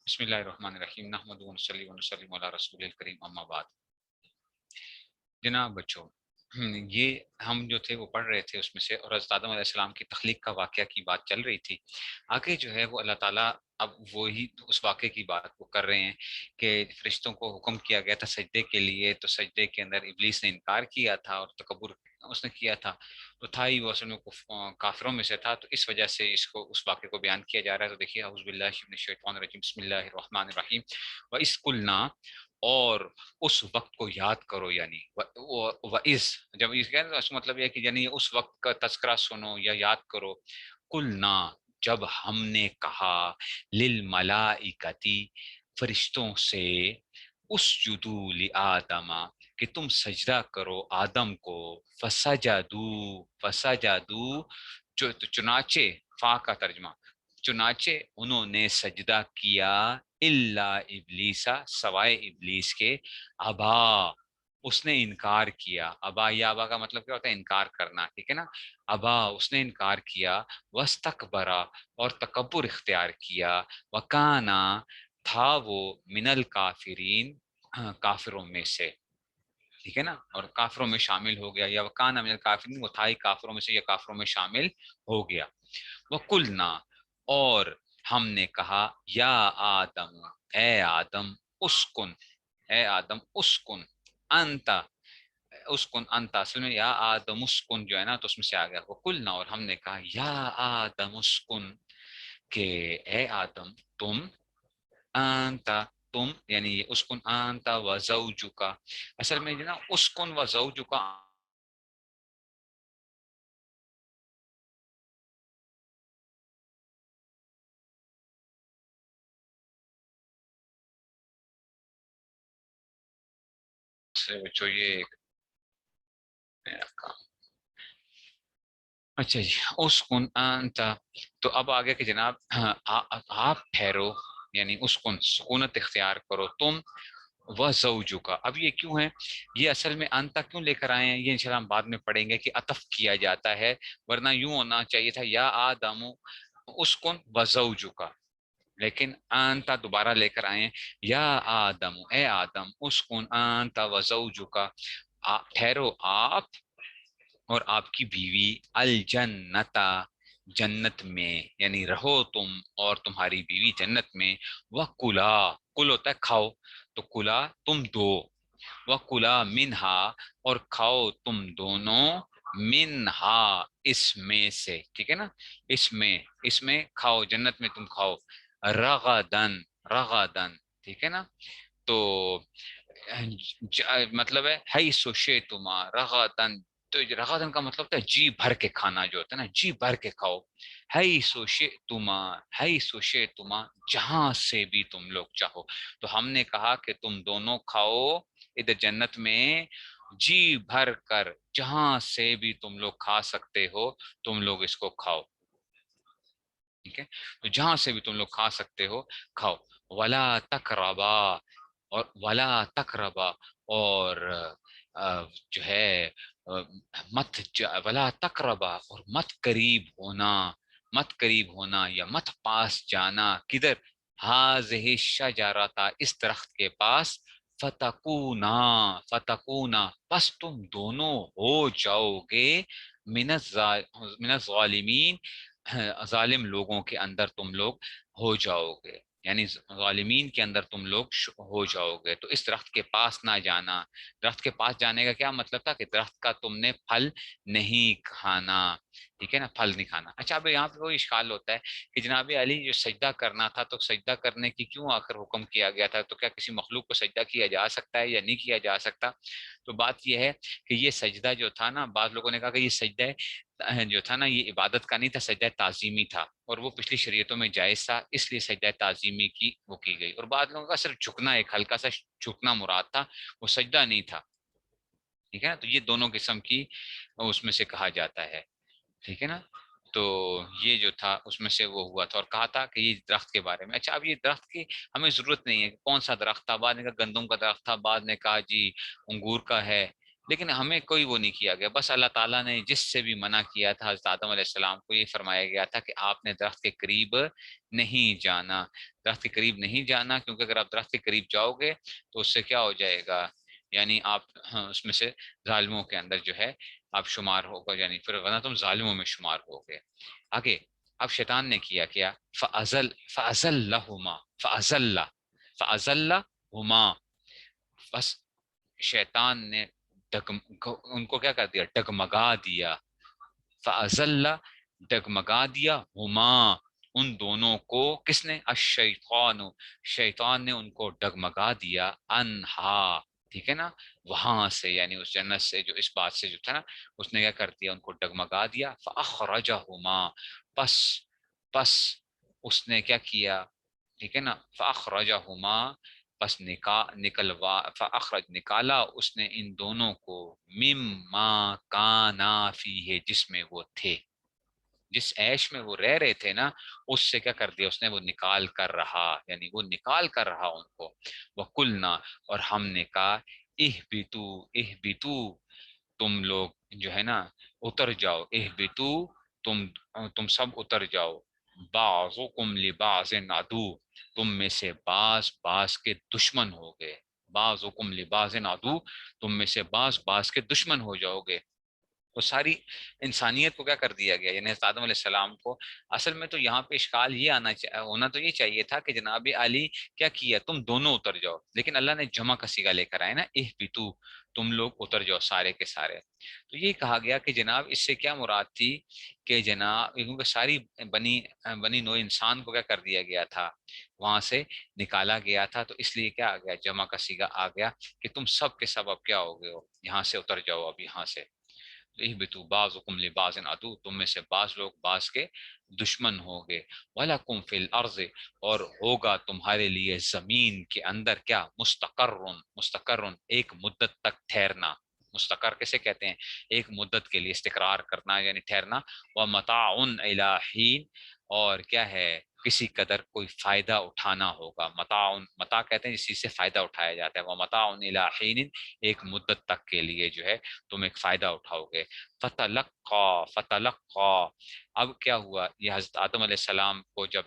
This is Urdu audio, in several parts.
بسم اللہ الرحمن الرحیم نحمدہ ونصلی ونسلم علی رسول الکریم اما بعد۔ جناب بچوں، یہ ہم جو تھے وہ پڑھ رہے تھے اس میں سے، اور حضرت آدم علیہ السلام کی تخلیق کا واقعہ کی بات چل رہی تھی۔ آگے جو ہے وہ اللہ تعالیٰ اب وہی اس واقعے کی بات وہ کر رہے ہیں کہ فرشتوں کو حکم کیا گیا تھا سجدے کے لیے، تو سجدے کے اندر ابلیس نے انکار کیا تھا اور تکبر اس نے کیا تھا، تو تھا ہی وہ اصل میں کافروں میں سے تھا، تو اس وجہ سے اس کو اس واقعے کو بیان کیا جا رہا ہے۔ تو دیکھیے، اعوذ باللہ من الشیطان الرجیم، بسم اللہ الرحمن الرحیم۔ وَإِذْ قُلْنَا، اور اس وقت کو یاد کرو، یعنی وَإِذْ، جب اس کہتے ہیں اس مطلب یہ ہے کہ یعنی اس وقت کا تذکرہ سنو یا یاد کرو۔ قُلْنَا، جب ہم نے کہا، للملائکتی، فرشتوں سے، اسجدوا لآدم، کہ تم سجدہ کرو آدم کو، فسجدوا تو چنانچہ، فا کا ترجمہ، چنانچہ انہوں نے سجدہ کیا، الا ابلیسا، سوائے ابلیس کے، ابا، اس نے انکار کیا۔ ابا یا ابا کا مطلب کیا ہوتا ہے؟ انکار کرنا، ٹھیک ہے نا۔ ابا، اس نے انکار کیا، واستکبرا، اور تکبر اختیار کیا، وکانا، تھا وہ، من الکافرین، کافروں میں سے، ٹھیک ہے نا، اور کافروں میں شامل ہو گیا، یا وکانا من الکافرین، وہ تھا ہی کافروں میں سے یا کافروں میں شامل ہو گیا۔ وَقُلْنَا، اور ہم نے کہا، یا آدم، اے آدم، اسکن، اے آدم اسکن، انت، اسکن انت، اصل میں یا آدم اسکن جو ہے نا، تو اس میں سے آ گیا وَقُلْنَا، اور ہم نے کہا، یا آدم اسکن، کہ اے آدم تم، انت، تم، یعنی یہ اسکن انت و زوجک، اصل میں جو نا اسکن و زوجک سے بچو یہ میرا کام۔ اچھا جی، اسکن انت، تو اب آگے کہ جناب آپ ٹھہرو، یعنی اسکن، سکونت اختیار کرو تم، وہ زوجو کا، اب یہ کیوں ہے؟ یہ اصل میں انتا کیوں لے کر آئے ہیں، یہ انشاءاللہ ہم بعد میں پڑھیں گے کہ عطف کیا جاتا ہے، ورنہ یوں ہونا چاہیے تھا یا آدم اسکن و زوجو کا، لیکن انتا دوبارہ لے کر آئے ہیں، یا آدم، اے آدم، اسکن انتا و زوجو کا، ٹھہرو آپ اور آپ کی بیوی، الجنتا، جنت میں، یعنی رہو تم اور تمہاری بیوی جنت میں، وَكُلَا، کل ہوتا ہے کھاؤ، تو کلا تم دو، وَكُلَا مِنْہا، اور کھاؤ تم دونوں، منہا، اس میں سے، ٹھیک ہے نا، اس میں کھاؤ، جنت میں تم کھاؤ، رغدن، رغدن، ٹھیک ہے نا، تو مطلب ہے حیث شئتما رغدن، تو رغدن کا مطلب ہوتا ہے جی بھر کے کھانا، جو ہوتا ہے نا جی بھر کے کھاؤ، حیث شئتما، حیث شئتما، جہاں سے بھی تم لوگ چاہو، تو ہم نے کہا کہ تم دونوں کھاؤ ادھر جنت میں جی بھر کر، جہاں سے بھی تم لوگ کھا سکتے ہو تم لوگ اس کو کھاؤ، ٹھیک ہے، تو جہاں سے بھی تم لوگ کھا سکتے ہو کھاؤ، ولا تقربا، اور ولا تقربا، اور جو ہے مت، ولا تقربا، اور مت قریب ہونا، مت قریب ہونا یا مت پاس جانا، کدھر؟ ہاذہ الشجرۃ، اس درخت کے پاس، فتکونا، فتکونا، پس تم دونوں ہو جاؤ گے، من الظالمین، ظالم لوگوں کے اندر تم لوگ ہو جاؤ گے، یعنی ظالمین کے اندر تم لوگ ہو جاؤ گے، تو اس درخت کے پاس نہ جانا۔ درخت کے پاس جانے کا کیا مطلب تھا؟ کہ درخت کا تم نے پھل نہیں کھانا، ٹھیک ہے نا، پھل نہیں کھانا۔ اچھا، اب یہاں پہ وہ اشکال ہوتا ہے کہ جناب علی جو سجدہ کرنا تھا، تو سجدہ کرنے کی کیوں آخر حکم کیا گیا تھا؟ تو کیا کسی مخلوق کو سجدہ کیا جا سکتا ہے یا نہیں کیا جا سکتا؟ تو بات یہ ہے کہ یہ سجدہ جو تھا نا، بعض لوگوں نے کہا کہ یہ سجدہ جو تھا نا، یہ عبادت کا نہیں تھا، سجدہ تعظیمی تھا، اور وہ پچھلی شریعتوں میں جائز تھا، اس لیے سجدہ تعظیمی کی وہ کی گئی، اور بعض لوگوں کا صرف جھکنا، ایک ہلکا سا جھکنا مراد تھا، وہ سجدہ نہیں تھا، ٹھیک ہے نا، تو یہ دونوں قسم کی اس میں سے کہا جاتا ہے، ٹھیک ہے نا، تو یہ جو تھا اس میں سے وہ ہوا تھا، اور کہا تھا کہ یہ درخت کے بارے میں۔ اچھا، اب یہ درخت کی ہمیں ضرورت نہیں ہے کہ کون سا درخت تھا، بعد نے کہا گندم کا درخت تھا، بعد نے کہا جی انگور کا ہے، لیکن ہمیں کوئی وہ نہیں کیا گیا، بس اللہ تعالیٰ نے جس سے بھی منع کیا تھا حضرت آدم علیہ السلام کو یہ فرمایا گیا تھا کہ آپ نے درخت کے قریب نہیں جانا، درخت کے قریب نہیں جانا، کیونکہ اگر آپ درخت کے قریب جاؤ گے تو اس سے کیا ہو جائے گا، یعنی آپ اس میں سے ظالموں کے اندر جو ہے آپ شمار ہوگا، یعنی پھر ورنہ تم ظالموں میں شمار ہوگے۔ آگے اب شیطان نے کیا کیا، فَأَزَلَّهُمَا فَأَزَلَّهُمَا، بس شیطان نے ان کو کیا کر دیا، ڈگمگا دیا، فَأَزَلَّ ڈگمگا دیا، ہما ان دونوں کو، کس نے، الشیطان، شیطان نے ان کو ڈگمگا دیا، انہا، ٹھیک ہے نا، وہاں سے، یعنی اس جنت سے، جو اس بات سے جو تھا نا، اس نے کیا کر دیا، ان کو ڈگمگا دیا، فَأَخْرَجَهُمَا، پس پس اس نے کیا کیا، ٹھیک ہے نا، فَأَخْرَجَهُمَا، پس نکلوا، فَأَخْرَج نکالا اس نے ان دونوں کو، مما کانا فیہ، جس میں وہ تھے، جس عیش میں وہ رہ رہے تھے نا، اس سے کیا کر دیا اس نے، وہ نکال کر رہا، یعنی وہ نکال کر رہا ان کو، وَقُلْنَا، اور ہم نے کہا، اہبتو اہبتو، تم لوگ جو ہے نا اتر جاؤ، اہبتو، تم سب اتر جاؤ، بعضکم لبعض عدو، تم میں سے بعض بعض کے دشمن ہو گئے، بعضکم لبعض عدو، تم میں سے بعض بعض کے دشمن ہو جاؤ گے۔ وہ ساری انسانیت کو کیا کر دیا گیا، یعنی حضرت آدم علیہ السلام کو، اصل میں تو یہاں پہ اشکال یہ ہونا تو یہ چاہیے تھا کہ جناب علی کیا کیا، تم دونوں اتر جاؤ، لیکن اللہ نے جمع کا صیغہ لے کر آئے نا، اہبتو، تم لوگ اتر جاؤ سارے کے سارے، تو یہ کہا گیا کہ جناب اس سے کیا مراد تھی، کہ جناب کیونکہ ساری بنی نوع انسان کو کیا کر دیا گیا تھا، وہاں سے نکالا گیا تھا، تو اس لیے کیا آ گیا، جمع کا صیغہ آ گیا کہ تم سب کے سب اب کیا ہو گئے ہو، یہاں سے اتر جاؤ اب یہاں سے، اہبتوا بعضکم لبعض عدو، تم میں سے بعض لوگ بعض کے دشمن ہوں گے، وَلَكُمْ فِي الْأَرْضِ، اور ہوگا تمہارے لیے زمین کے اندر کیا، مستقرن ایک مدت تک ٹھہرنا، مستقر کیسے کہتے ہیں، ایک مدت کے لیے استقرار کرنا یعنی ٹھہرنا، وَمَتَاعٌ إِلَىٰ حِينٍ، اور کیا ہے، کسی قدر کوئی فائدہ اٹھانا ہوگا، متاع کہتے ہیں جس چیز سے فائدہ اٹھایا جاتا ہے، وَمَتَاعٌ إِلَىٰ حِينٍ، ایک مدت تک کے لیے جو ہے تم ایک فائدہ اٹھاؤ گے، فتلقا، اب کیا ہوا، یہ حضرت آدم علیہ السلام کو جب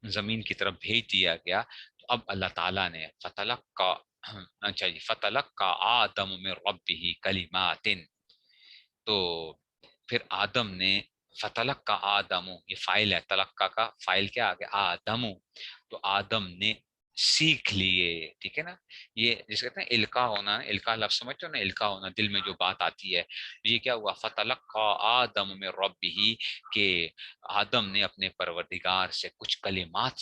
زمین کی طرف بھیج دیا گیا، تو اب اللہ تعالیٰ نے فتلقا، اچھا جی، فتلقا آدم من ربہ کلمات، تو پھر آدم نے، فتلقا آدم، یہ فائل ہے، تلقا کا فائل کیا آ گیا، آدم، تو آدم نے سیکھ لیے، ٹھیک ہے نا، یہ جس کہتے ہیں القا ہونا، القا لفظ سمجھتے ہو نا، القا ہونا، دل میں جو بات آتی ہے، یہ کیا ہوا، فتلقا آدم من ربہ، کہ آدم نے اپنے پروردگار سے کچھ کلمات،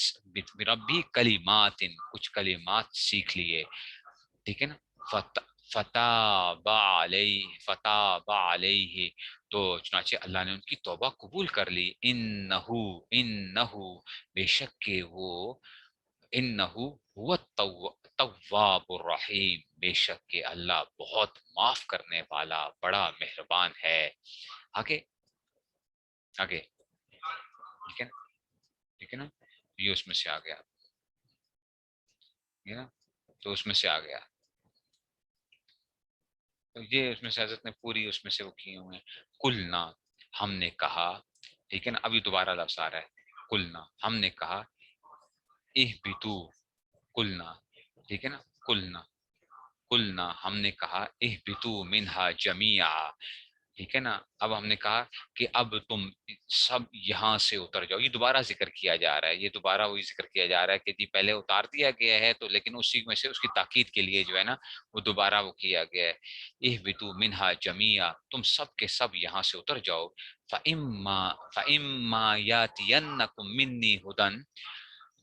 ربی کلمات، کچھ کلمات سیکھ لیے، ٹھیک ہے نا، فتاب علیہ، تو چنانچہ اللہ نے ان کی توبہ قبول کر لی، انہو بے شک کہ وہ، انہو هو التواب الرحیم، بے شک کہ اللہ بہت معاف کرنے والا، بڑا مہربان ہے۔ آگے آگے، ٹھیک ہے نا، ٹھیک ہے نا، یہ اس میں سے آ گیا، ٹھیک ہے نا، تو اس میں سے آ گیا، تو یہ اس میں سے حضرت نے پوری اس میں سے وہ کیے ہوئے ہیں، کلنا، ہم نے کہا، ٹھیک ہے نا، ابھی دوبارہ لفظ آ رہا ہے، کلنا، ہم نے کہا، اہبتو، کلنا، ٹھیک ہے نا، کلنا، کلنا، ہم نے کہا، اہبتو منہا جمیعا، ٹھیک ہے نا، اب ہم نے کہا کہ اب تم سب یہاں سے اتر جاؤ، یہ دوبارہ ذکر کیا جا رہا ہے، یہ دوبارہ وہی ذکر کیا جا رہا ہے کہ جی پہلے اتار دیا گیا ہے، تو لیکن اسی میں سے اس کی تاکید کے لیے جو ہے نا وہ دوبارہ وہ کیا گیا ہے، اہبتو منہا جمیعا، تم سب کے سب یہاں سے اتر جاؤ، فَإِمَّا يَأْتِيَنَّكُم مِّنِّي هُدًى،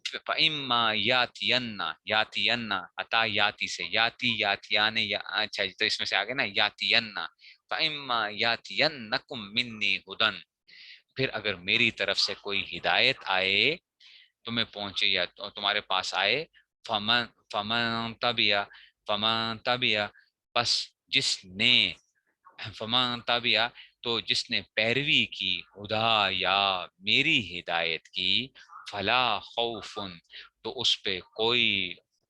فَإِمَّا یاتین، عطا یاتی سے، یاتی یاتیان، اچھا تو اس میں سے آگے نا، یاتین، فَإِمَّا یاتینکم منی ہدن، پھر اگر میری طرف سے کوئی ہدایت آئے، تمہیں پہنچے یا تمہارے پاس آئے، فمن تبیا، فمن تبیا، پس جس نے، فمن تبیا، تو جس نے پیروی کی، ہدا یا میری ہدایت کی، فلا خوف، تو اس پہ کوئی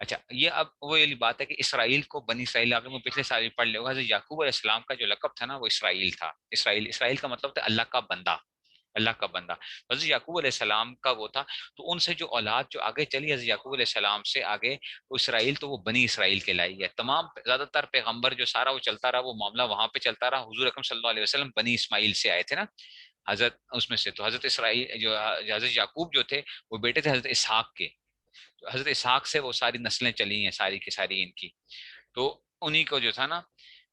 اچھا یہ اب وہ والی بات ہے کہ اسرائیل کو بنی اسرائیل، آپ لوگوں کو پچھلے سال بھی پڑھ لے ہوگا، حضرت یعقوب علیہ السلام کا جو لقب تھا نا وہ اسرائیل تھا. اسرائیل، اسرائیل کا مطلب تھا اللہ کا بندہ، اللہ کا بندہ. حضرت یعقوب علیہ السلام کا وہ تھا. تو ان سے جو اولاد جو آگے چلی حضرت یعقوب علیہ السلام سے آگے وہ اسرائیل، تو وہ بنی اسرائیل کہلائی ہے. تمام زیادہ تر پیغمبر جو سارا وہ چلتا رہا، وہ معاملہ وہاں پہ چلتا رہا. حضور اکرم صلی اللہ علیہ وسلم بنی اسماعیل سے آئے تھے نا، حضرت اس میں سے. تو حضرت اسرائیل جو حضرت یعقوب جو تھے وہ بیٹے تھے حضرت اسحاق کے. حضرت اسحاق سے وہ ساری نسلیں چلی ہیں ساری کی ساری ان کی. تو انہی کو جو تھا نا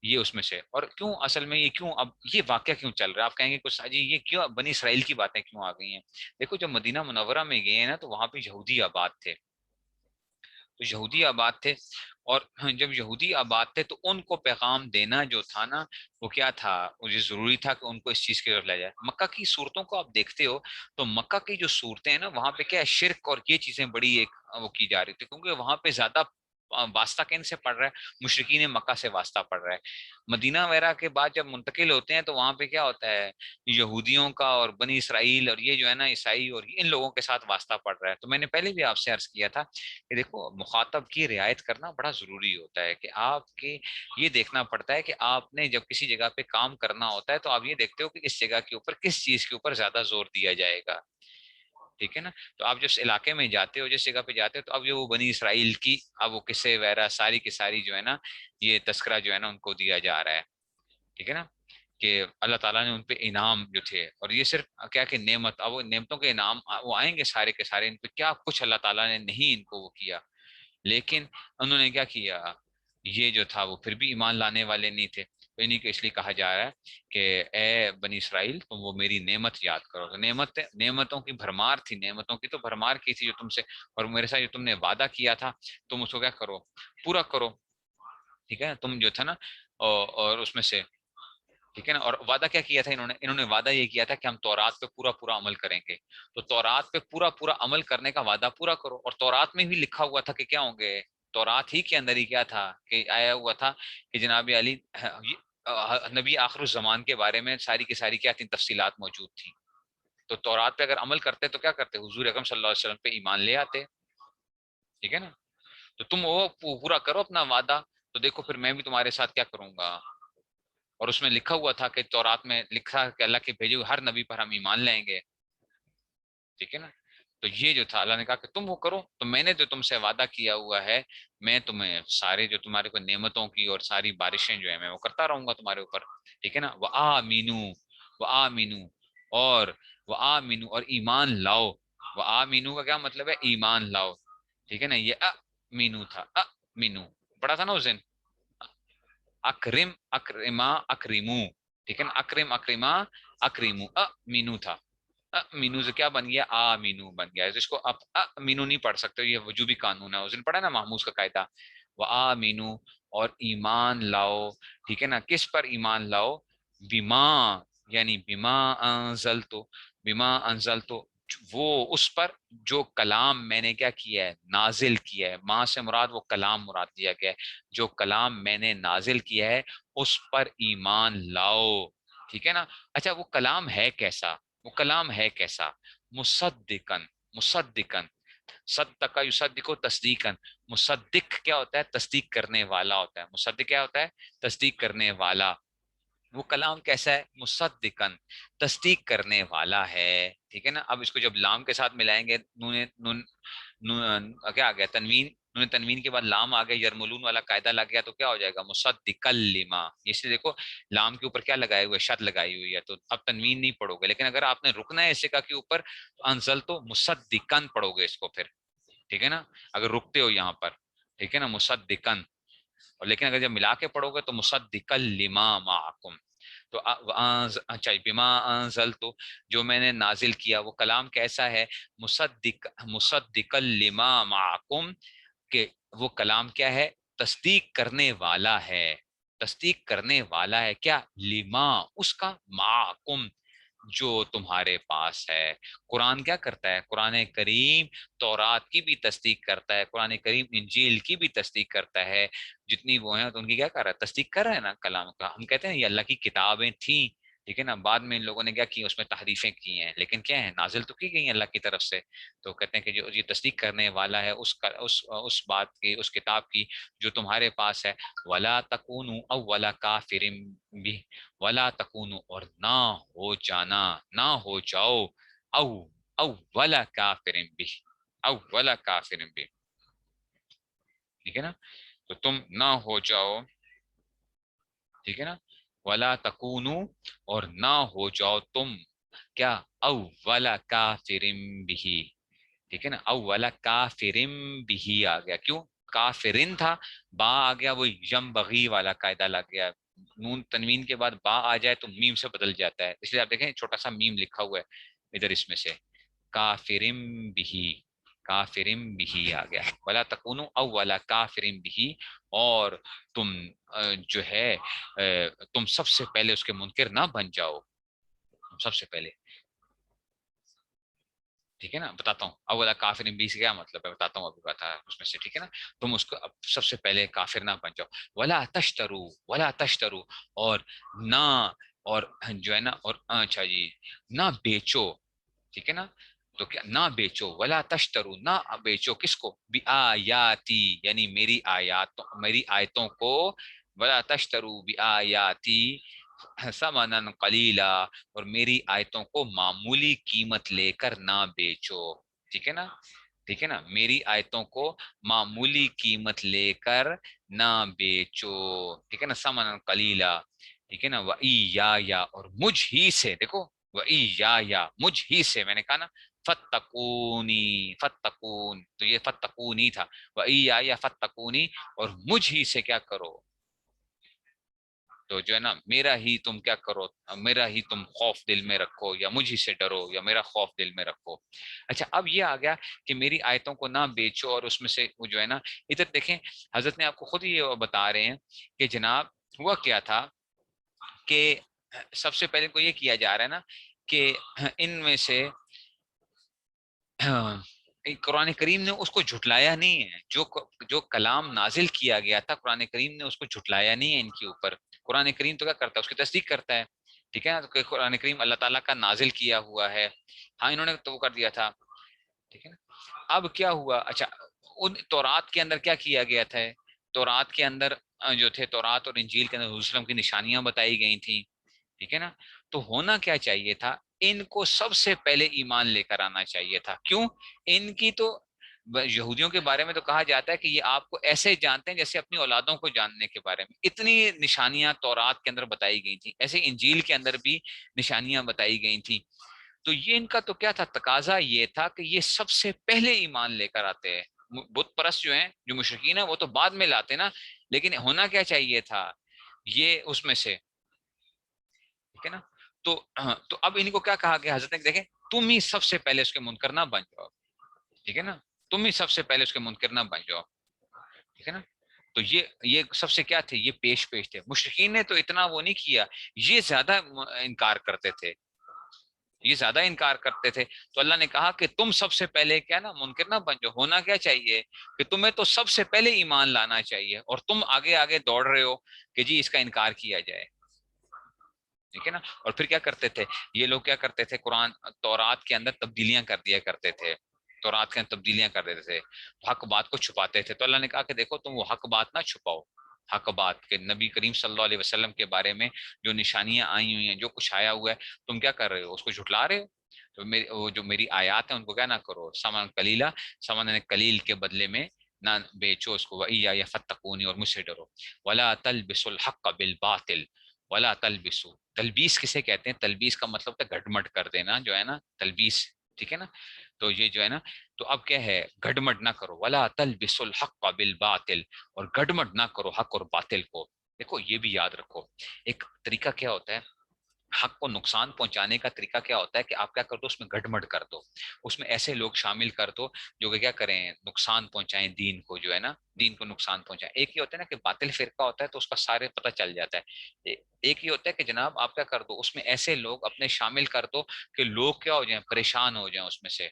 یہ اس میں سے. اور کیوں اصل میں یہ کیوں اب یہ واقعہ کیوں چل رہا ہے؟ آپ کہیں گے کچھ جی یہ کیوں بنی اسرائیل کی باتیں کیوں آ گئی ہیں؟ دیکھو جب مدینہ منورہ میں گئے ہیں نا تو وہاں پہ یہودی آباد تھے. تو یہودی آباد تھے، اور جب یہودی آباد تھے تو ان کو پیغام دینا جو تھا نا وہ کیا تھا، مجھے ضروری تھا کہ ان کو اس چیز کی طرف لے جائے. مکہ کی صورتوں کو آپ دیکھتے ہو تو مکہ کی جو صورتیں ہیں نا وہاں پہ کیا ہے، شرک اور یہ چیزیں بڑی ایک وہ کی جا رہی تھی، کیونکہ وہاں پہ زیادہ واسطہ کن سے پڑ رہا ہے، مشرکین مکہ سے واسطہ پڑ رہا ہے. مدینہ وغیرہ کے بعد جب منتقل ہوتے ہیں تو وہاں پہ کیا ہوتا ہے، یہودیوں کا اور بنی اسرائیل اور یہ جو ہے نا عیسائی اور ان لوگوں کے ساتھ واسطہ پڑ رہا ہے. تو میں نے پہلے بھی آپ سے عرض کیا تھا کہ دیکھو مخاطب کی رعایت کرنا بڑا ضروری ہوتا ہے، کہ آپ کے یہ دیکھنا پڑتا ہے کہ آپ نے جب کسی جگہ پہ کام کرنا ہوتا ہے تو آپ یہ دیکھتے ہو کہ اس جگہ کے اوپر کس چیز کے اوپر زیادہ زور دیا جائے گا. ٹھیک ہے نا. تو آپ جس علاقے میں جاتے ہو، جس جگہ پہ جاتے ہو، تو اب یہ وہ بنی اسرائیل کی اب وہ قصے وغیرہ ساری کی ساری جو ہے نا یہ تذکرہ جو ہے نا ان کو دیا جا رہا ہے. ٹھیک ہے نا، کہ اللہ تعالیٰ نے ان پہ انعام جو تھے، اور یہ صرف کیا کہ نعمت، اب وہ نعمتوں کے انعام وہ آئیں گے سارے کے سارے، ان پہ کیا کچھ اللہ تعالیٰ نے نہیں ان کو وہ کیا. لیکن انہوں نے کیا کیا، یہ جو تھا وہ پھر بھی ایمان لانے والے نہیں تھے. تو انہیں کو اس لیے کہا جا رہا ہے کہ اے بنی اسرائیل تم وہ میری نعمت یاد کرو. تو نعمتوں کی بھرمار تھی، نعمتوں کی تو بھرمار کی تھی جو تم سے، اور میرے ساتھ جو تم نے وعدہ کیا تھا تم اس کو کیا کرو، پورا کرو. ٹھیک ہے، تم جو تھا نا اور اس میں سے، ٹھیک ہے نا. اور وعدہ کیا کیا تھا انہوں نے وعدہ یہ کیا تھا کہ ہم تورات پہ پورا پورا عمل کریں گے. تو تورات پہ پورا پورا عمل کرنے کا وعدہ پورا کرو. اور تورات میں بھی لکھا ہوا تھا کہ کیا ہوں گے، تورات ہی کے اندر ہی کیا تھا کہ آیا ہوا تھا کہ جناب علی نبی آخر الزمان کے بارے میں ساری کی ساری کیا تھی، تفصیلات موجود تھی. تو تورات پہ اگر عمل کرتے تو کیا کرتے، حضور اکرم صلی اللہ علیہ وسلم پہ ایمان لے آتے. ٹھیک ہے نا. تو تم وہ پورا کرو اپنا وعدہ، تو دیکھو پھر میں بھی تمہارے ساتھ کیا کروں گا. اور اس میں لکھا ہوا تھا کہ تورات میں لکھا کہ اللہ کے بھیجے ہوئے ہر نبی پر ہم ایمان لیں گے. ٹھیک ہے نا. تو یہ جو تھا اللہ نے کہا کہ تم وہ کرو، تو میں نے جو تم سے وعدہ کیا ہوا ہے میں تمہیں سارے جو تمہارے کو نعمتوں کی اور ساری بارشیں جو ہے میں وہ کرتا رہوں گا تمہارے اوپر. ٹھیک ہے نا. وہ آمینو اور ایمان لاؤ. وہ آمینو کا کیا مطلب ہے، ایمان لاؤ. ٹھیک ہے نا. یہ مینو تھا، مینو پڑا تھا نا اس دن. اکرم اکرما اکریمو. ٹھیک ہے نا. اکرم اکریما اکریمو، مینو تھا. مینو سے کیا بن گیا، مینو بن گیا. اس کو آپ مینو نہیں پڑھ سکتے، یہ وجوبی قانون ہے. اس دن پڑھا نا محموز کا قاعدہ، وہ مینو اور ایمان لاؤ. ٹھیک ہے نا. کس پر ایمان لاؤ، بیما یعنی بیما انزلتو، بیما انزلتو وہ اس پر جو کلام میں نے کیا کیا ہے، نازل کیا ہے. ماں سے مراد وہ کلام مراد دیا گیا ہے، جو کلام میں نے نازل کیا ہے اس پر ایمان لاؤ. ٹھیک ہے نا. اچھا وہ کلام ہے کیسا، وہ کلام ہے کیسا، مصدقن، مصدقن، صدق یصدق تصدیقن. مصدق کیا ہوتا ہے، تصدیق کرنے والا ہوتا ہے. مصدق کیا ہوتا ہے، تصدیق کرنے والا. وہ کلام کیسا ہے، مصدقن، تصدیق کرنے والا ہے. ٹھیک ہے نا. اب اس کو جب لام کے ساتھ ملائیں گے، کیا آ گیا، تنوین. تنوین کے بعد لام آ گیا، یرملون والا قاعدہ لگ گیا، تو کیا ہو جائے گا، مصدق لما. اس لیے دیکھو لام کے اوپر کیا لگائے ہوئے، شد لگائی ہوئی ہے، تو اب تنوین نہیں پڑھو گے. لیکن اگر آپ نے رکنا ہے اس جگہ کے اوپر تو انزل تو مصدقن پڑھو گے اس کو پھر. ٹھیک ہے نا. اگر رکتے ہو یہاں پر، ٹھیک ہے نا، مصدقن. اور لیکن اگر جب ملا کے پڑھو گے تو مصدق لما معکم. تو اچھا بما انزلت، جو میں نے نازل کیا وہ کلام کیسا ہے، مصدق لما معکم، کہ وہ کلام کیا ہے، تصدیق کرنے والا ہے. تصدیق کرنے والا ہے کیا، لما اس کا، معکم جو تمہارے پاس ہے. قرآن کیا کرتا ہے، قرآن کریم تورات کی بھی تصدیق کرتا ہے، قرآن کریم انجیل کی بھی تصدیق کرتا ہے. جتنی وہ ہیں تو ان کی کیا کر رہا ہے، تصدیق کر رہے ہیں نا کلام کا. ہم کہتے ہیں یہ اللہ کی کتابیں تھیں، ٹھیک ہے نا. بعد میں ان لوگوں نے کیا کی, اس میں تحریفیں کی ہیں, لیکن کیا ہے, نازل تو کی گئی ہیں اللہ کی طرف سے. تو کہتے ہیں کہ جو یہ تصدیق کرنے والا ہے اس بات کی, اس کتاب کی جو تمہارے پاس ہے. ولا تکونوا اول کافر بھی, ولا تکونوا, اور نہ ہو جانا, نہ ہو جاؤ, او اول کافر بھی, اول کافر بھی, ٹھیک ہے نا. تو تم نہ ہو جاؤ, ٹھیک ہے نا, ولا تکونو, اور نہ ہو جاؤ تم کیا, اولا کافرم بھی, ٹھیک ہے نا. اولا کافرم بھی آ گیا, کیوں کافرن تھا, با آ گیا, وہ یم بغی والا قاعدہ لگ گیا. نون تنوین کے بعد با آ جائے تو میم سے بدل جاتا ہے, اس لیے آپ دیکھیں چھوٹا سا میم لکھا ہوا ہے ادھر اس میں سے, کافرم بھی, کافرم بھی آ گیا. ولا تکونو اولا کافرم بھی, اور تم جو ہے تم سب سے پہلے اس کے منکر نہ بن جاؤ, سب سے پہلے, ٹھیک ہے نا. بتاتا ہوں اولا کافر بھی سے کیا مطلب ہے, بتاتا ہوں ابھی بتا اس میں سے, ٹھیک ہے نا. تم اس کو سب سے پہلے کافر نہ بن جاؤ. ولا تشترو, ولا تشترو, اور نہ, اور جو ہے نا, اور اچھا جی, نہ بیچو, ٹھیک ہے نا. تو کیا نہ بیچو, ولا تشترو, نہ بیچو کس کو, بی آیاتی, یعنی میری آیاتوں, میری آیتوں کو, ولا تشترو بی آیاتی ثمنا قلیلا, اور میری آیتوں کو معمولی قیمت لے کر نہ بیچو, ٹھیک ہے نا. ٹھیک ہے نا, میری آیتوں کو معمولی قیمت لے کر نہ بیچو, ٹھیک ہے نا, ثمنا قلیلا, ٹھیک ہے نا. وَإِيَّايَ, اور مجھ ہی سے, دیکھو وَإِيَّايَ, مجھ ہی سے, میں نے کہا نا فتقونی, فتقون, تو یہ فتقونی تھا. وَإِيَّايَ فتقونی, اور مجھ ہی سے کیا کرو, تو جو ہے نا میرا ہی تم کیا کرو, میرا ہی تم خوف دل میں رکھو, یا مجھ ہی سے ڈرو, یا میرا خوف دل میں رکھو. اچھا اب یہ آ گیا کہ میری آیتوں کو نہ بیچو, اور اس میں سے وہ جو ہے نا, ادھر دیکھیں حضرت نے آپ کو خود ہی یہ بتا رہے ہیں کہ جناب ہوا کیا تھا کہ سب سے پہلے کو یہ کیا جا رہا ہے نا کہ ان میں سے قرآن کریم نے اس کو جھٹلایا نہیں ہے, جو کلام نازل کیا گیا تھا قرآن کریم نے اس کو جھٹلایا نہیں ہے ان کے اوپر. قرآن کریم تو کیا کرتا ہے, اس کی تصدیق کرتا ہے, ٹھیک ہے نا. تو قرآن کریم اللہ تعالیٰ کا نازل کیا ہوا ہے, ہاں انہوں نے تو وہ کر دیا تھا, ٹھیک ہے نا. اب کیا ہوا, اچھا ان تورات کے اندر کیا کیا گیا تھا, تورات کے اندر جو تھے, تورات اور انجیل کے اندر حضور صلی اللہ علیہ وسلم کی نشانیاں بتائی گئی تھیں, ٹھیک ہے نا. تو ہونا کیا چاہیے تھا, ان کو سب سے پہلے ایمان لے کر آنا چاہیے تھا. کیوں, ان کی تو یہودیوں کے بارے میں تو کہا جاتا ہے کہ یہ آپ کو ایسے جانتے ہیں جیسے اپنی اولادوں کو جاننے کے بارے میں. اتنی نشانیاں تورات کے اندر بتائی گئی تھیں, ایسے انجیل کے اندر بھی نشانیاں بتائی گئی تھیں. تو یہ ان کا تو کیا تھا, تقاضا یہ تھا کہ یہ سب سے پہلے ایمان لے کر آتے ہیں. بت پرست جو ہیں, جو مشرکین ہیں, وہ تو بعد میں لاتے نا, لیکن ہونا کیا چاہیے تھا, یہ اس میں سے, ٹھیک ہے نا. تو اب ان کو کیا کہا گیا, حضرت نے دیکھیں تم ہی سب سے پہلے اس کے منکر نہ بن جاؤ, ٹھیک ہے نا, تم ہی سب سے پہلے اس کے منکر نہ بن جاؤ, ٹھیک ہے نا. تو یہ سب سے کیا تھے, یہ پیش تھے. مشرکین نے تو اتنا وہ نہیں کیا, یہ زیادہ انکار کرتے تھے, یہ زیادہ انکار کرتے تھے. تو اللہ نے کہا کہ تم سب سے پہلے کیا نا منکر نہ بن جاؤ. ہونا کیا چاہیے کہ تمہیں تو سب سے پہلے ایمان لانا چاہیے, اور تم آگے آگے دوڑ رہے ہو کہ جی اس کا انکار کیا جائے, ٹھیک ہے نا. اور پھر کیا کرتے تھے یہ لوگ, کیا کرتے تھے, قرآن تورات کے اندر تبدیلیاں کر دیا کرتے تھے, تورات کے اندر تبدیلیاں کر دیتے تھے, حق بات کو چھپاتے تھے. تو اللہ نے کہا کہ دیکھو تم وہ حق بات نہ چھپاؤ, حق بات کے نبی کریم صلی اللہ علیہ وسلم کے بارے میں جو نشانیاں آئی ہوئی ہیں, جو کچھ آیا ہوا ہے, تم کیا کر رہے ہو, اس کو جھٹلا رہے ہو. تو وہ جو میری آیات ہیں ان کو کیا نہ کرو, سمن کلیلہ, سمن کلیل کے بدلے میں نہ بیچو اس کو, وَإِيَّايَ فَاتَّقُونِ, اور مجھ سے ڈرو. وَلَا تَلْبِسُوا الْحَقَّ بِالْبَاطِلِ, ولا تلبسو, تلبیس کسے کہتے ہیں, تلبیس کا مطلب ہے گھٹمٹ کر دینا, جو ہے نا تلبیس, ٹھیک ہے نا. تو یہ جو ہے نا, تو اب کیا ہے, گھٹمٹ نہ کرو. ولا تلبسوا الحق بالباطل, اور گھٹمٹ نہ کرو حق اور باطل کو. دیکھو یہ بھی یاد رکھو, ایک طریقہ کیا ہوتا ہے حق کو نقصان پہنچانے کا, طریقہ کیا ہوتا ہے کہ آپ کیا کر دو, اس میں گڑمڑ کر دو, اس میں ایسے لوگ شامل کر دو جو کہ کیا کریں, نقصان پہنچائیں دین کو, جو ہے نا دین کو نقصان پہنچائیں. ایک یہ ہوتا ہے نا کہ باطل فرقہ ہوتا ہے تو اس کا سارے پتہ چل جاتا ہے. ایک یہ ہوتا ہے کہ جناب آپ کیا کر دو, اس میں ایسے لوگ اپنے شامل کر دو کہ لوگ کیا ہو جائیں, پریشان ہو جائیں اس میں سے,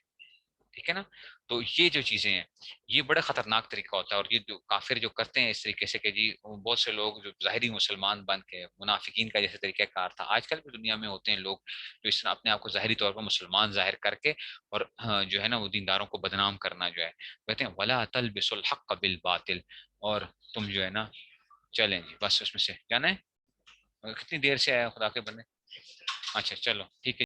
ٹھیک ہے نا. تو یہ جو چیزیں ہیں یہ بڑا خطرناک طریقہ ہوتا ہے. اور یہ جو کافر جو کرتے ہیں اس طریقے سے کہ جی بہت سے لوگ جو ظاہری مسلمان بن کے منافقین کا جیسے طریقہ کار تھا، آج کل بھی دنیا میں ہوتے ہیں لوگ جو اس طرح اپنے آپ کو ظاہری طور پر مسلمان ظاہر کر کے اور جو ہے نا وہ دینداروں کو بدنام کرنا جو ہے کہتے ہیں ولا تلبسوا الحق بالباطل. اور تم جو ہے نا چلیں جی بس اس میں سے جانا ہے. کتنی دیر سے آیا خدا کے بندے. اچھا چلو ٹھیک ہے.